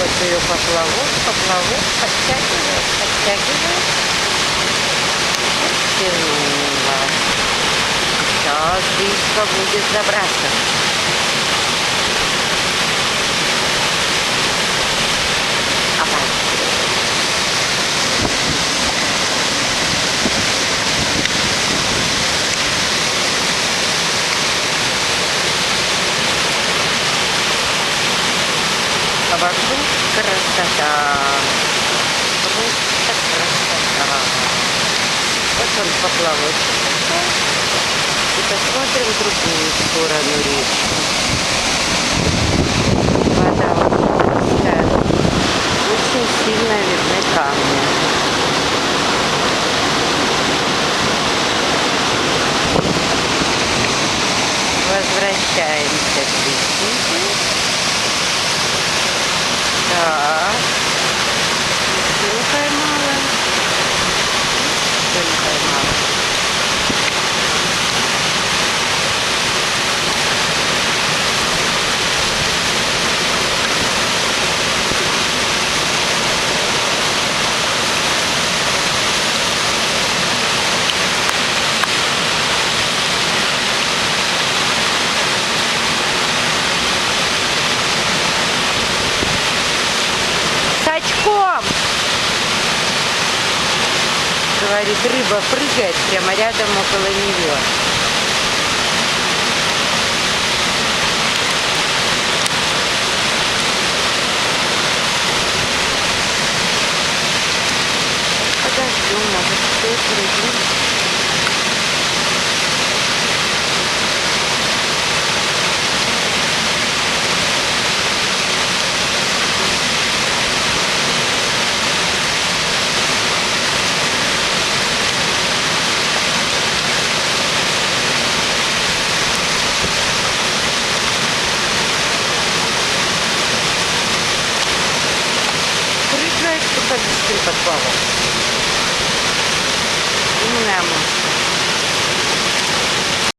Вот ее поплавок, подтягивает. Тянула. Сейчас близко будет забрасывать. А вокруг красота. Просто красота. Вот он поплавочек пошел. И посмотрим в другую сторону речки. Вода чистая. Очень сильно видны камни. Возвращаемся к речке. Так, рыбу поймала. Рыбу поймала. Сачком! Говорит, рыба прыгает прямо рядом около нее. Подождем, может, стоит прыгнуть. Прыгает, чтобы под поплавок. Умная мышь.